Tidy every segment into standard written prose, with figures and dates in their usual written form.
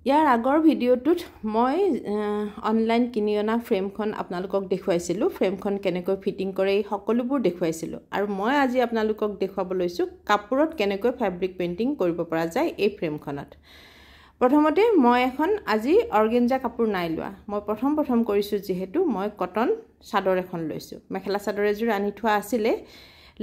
ইয়াৰ আগৰ ভিডিঅ'টোত মই অনলাইন কিনি অনা ফ্ৰেমখন আপোনালোকক দেখুৱাইছিলোঁ ফ্ৰেমখন কেনেকৈ ফিটিং কৰে এই সকলোবোৰ দেখুৱাইছিলোঁ আৰু মই আজি আপোনালোকক দেখুৱাব লৈছোঁ কাপোৰত কেনেকৈ ফেব্ৰিক পেইন্টিং কৰিব পৰা যায় এই ফ্ৰেমখনত প্ৰথমতে মই এখন আজি অৰ্গেঞ্জা কাপোৰ নাই লোৱা মই প্ৰথম কৰিছোঁ যেহেতু মই কটন চাদৰ এখন লৈছোঁ মেখেলা চাদৰ এযোৰ আনি থোৱা আছিলে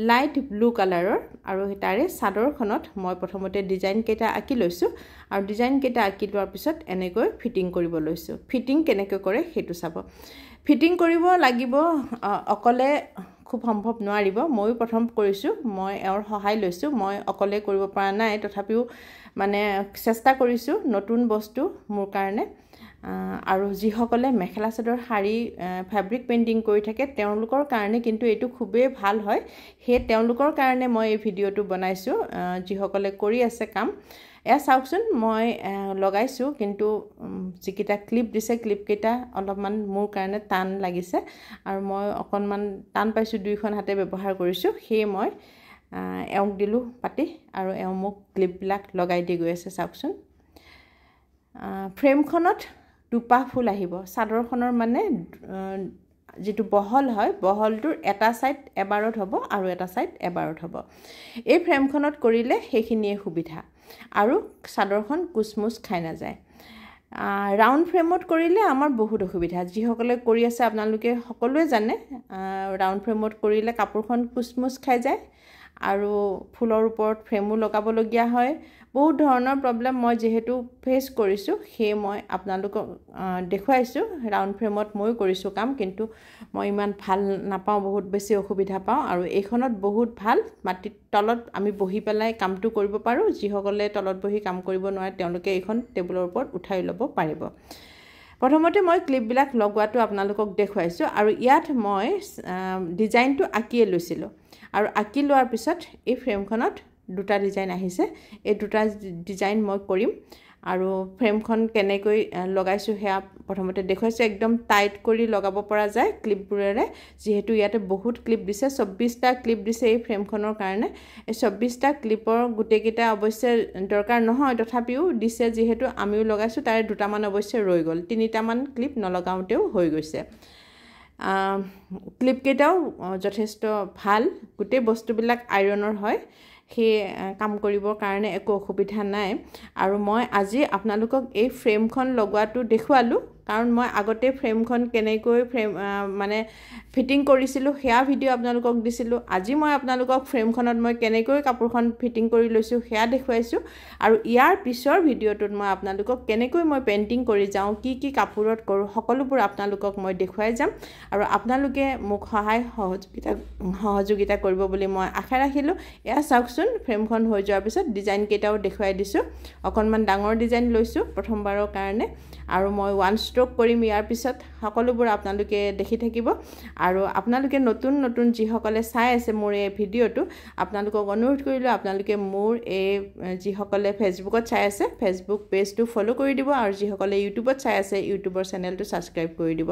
লাইট ব্লু কালাৰৰ আৰু তাৰে চাদৰখনত মই প্ৰথমতে ডিজাইন কেইটা আঁকি লৈছোঁ আৰু ডিজাইন কেইটা আঁকি লোৱাৰ পিছত এনেকৈ ফিটিং কৰিব লৈছোঁ ফিটিং কেনেকৈ কৰে হেতু চাব ফিটিং কৰিব লাগিব অকলে খুব সম্ভৱ নোৱাৰিব মই প্ৰথম কৰিছোঁ মই এওঁৰ সহায় লৈছোঁ মই অকলে কৰিব পৰা নাই তথাপিও মানে চেষ্টা কৰিছোঁ নতুন বস্তু মোৰ কাৰণে আৰু যিসকলে মেখেলা চাদৰ শাড়ী ফেব্ৰিক পেইন্টিং কৰি থাকে তেওঁলোকৰ কাৰণে কিন্তু এটো খুবেই ভাল হয় হে তেওঁলোকৰ কাৰণে মই এই ভিডিঅটো বনাইছো যিসকলে কৰি আছে কাম এ চাওকচোন মই লগাইছো কিন্তু যিকিটা ক্লিপ দিছে ক্লিপ কেইটা অলপমান মোৰ কাৰণে টান লাগিছে আৰু মই অকনমান টান পাইছো দুইখন হাতে ব্যৱহাৰ কৰিছো হে মই এওঁক দিলো পাতি আৰু এওঁ মোক ক্লিপ বিলাক লগাই দি গৈ আছে চাওকচোন ফ্ৰেমখনত দুপা ফুল আহিব চাদৰখনৰ মানে যেটো বহল হয় বহলটোৰ এটা সাইড এবাৰত হ'ব আৰু এটা সাইড এবাৰত হ'ব এই ফ্ৰেমখনত কৰিলে হেখিনিয়ে সুবিধা আৰু চাদৰখন কুচমুচ খাই না যায় ৰাউন্ড ফ্ৰেমত কৰিলে আমাৰ বহুত অসুবিধা যিসকলে কৰি আছে আপোনালোকে সকলোৱে জানে ৰাউন্ড ফ্ৰেমত কৰিলে কাপোৰখন কুচমুচ খাই যায় আৰু ফুলৰ ওপৰত ফ্ৰেমো লগাব লগিয়া হয় বহুত ধৰণৰ প্ৰবলেম মই যেহেতু ফেস কৰিছো হে মই আপোনালোকক দেখুৱাইছো ৰাউন্ড ফ্ৰেমত মই কৰিছো কাম কিন্তু মই ইমান ভাল নাপাও বহুত বেছি অসুবিধা পাও আৰু এইখনত বহুত ভাল মাটিত তলত আমি বহি পেলাই কামটো কৰিব পাৰো যিসকলে তলত বহি কাম কৰিব নোৱাৰে তেওঁলোকে এইখন টেবুলৰ ওপৰত উঠাই ল'ব পাৰিব প্ৰথমতে মই ক্লিপ বিলাক লগোৱাটো আপোনালোকক দেখুৱাইছো আৰু ইয়াত মই ডিজাইনটো আঁকিয়ে লৈছিলো আৰু আঁকি লোৱাৰ পিছত এই ফ্ৰেমখনত দুটা ডিজাইন আহিছে এই দুটা ডিজাইন মই কৰিম আৰু ফ্ৰেমখন কেনেকৈ লগাইছো হেয়া প্ৰথমতে দেখুৱাইছো একদম টাইট কৰি লগাব পৰা যায় ক্লিপবোৰেৰে যেহেতু ইয়াতে বহুত ক্লিপ দিছে 24টা ক্লিপ দিছে এই ফ্ৰেমখনৰ কাৰণে এই 24টা ক্লিপৰ গুটেকিটা অৱশ্যে দৰকাৰ নহয় তথাপিও দিছে যেহেতু আমিও লগাইছো তাৰে দুটা মান অৱশ্যে ৰৈ গল তিনিটা মান ক্লিপ নলগাওতেও হৈ গৈছে ক্লিপ কেটাও যথেষ্ট ভাল গুটে বস্তুবিলাক আইৰনৰ হয় হে কাম কৰিবৰ কাৰণে একো অসুবিধা নাই আৰু মই আজি আপোনালোকক এই ফ্ৰেমখন লগোৱাটো দেখুৱালো কাৰণ মই আগতে ফ্ৰেমখন কেনেকৈ ফ্ৰেম মানে ফিটিং কৰিছিলো হেয়া ভিডিও আপোনালোকক দিছিলো আজি মই আপোনালোকক ফ্ৰেমখনত মই কেনেকৈ কাপোৰখন ফিটিং কৰি লৈছো হেয়া দেখুৱাইছো আৰু ইয়াৰ পিছৰ ভিডিওটোত মই আপোনালোকক কেনেকৈ মই পেইন্টিং কৰি যাও কি কাপোৰত কৰো সকলোবোৰ আপোনালোকক মই দেখুৱাই যাম আৰু আপোনালোকে মোক সহযোগিতা কৰিব বুলি মই আশা ৰাখিলো এয়া চাওকচোন ফ্ৰেমখন হৈ যোৱাৰ পিছত ডিজাইন কেটাও দেখুৱাই দিছো অকনমান ডাঙৰ ডিজাইন লৈছো প্ৰথমবাৰৰ কাৰণে আৰু মই ওৱান ষ্ট্ৰোক কৰিম ইয়াৰ পিছত সকলোবোৰ আপোনালোকে দেখি থাকিব আৰু আপোনালোকে নতুন যিসকলে চাই আছে মোৰ এই ভিডিওটো আপোনালোকক অনুৰোধ কৰিলো আপোনালোকে মোৰ এই যিসকলে ফেসবুকত চাই আছে ফেসবুক পেজটো ফলো কৰি দিব আৰু যিসকলে ইউটিউবত চাই আছে ইউটিউবৰ চেনেলটো সাবস্ক্ৰাইব কৰি দিব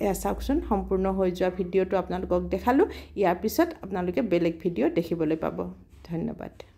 এয়া চাওকচোন সম্পূৰ্ণ হৈ যোৱা ভিডিওটো আপোনালোকক দেখালো ইয়াৰ পিছত আপোনালোকে বেলেগ ভিডিও দেখিবলৈ পাব ধন্যবাদ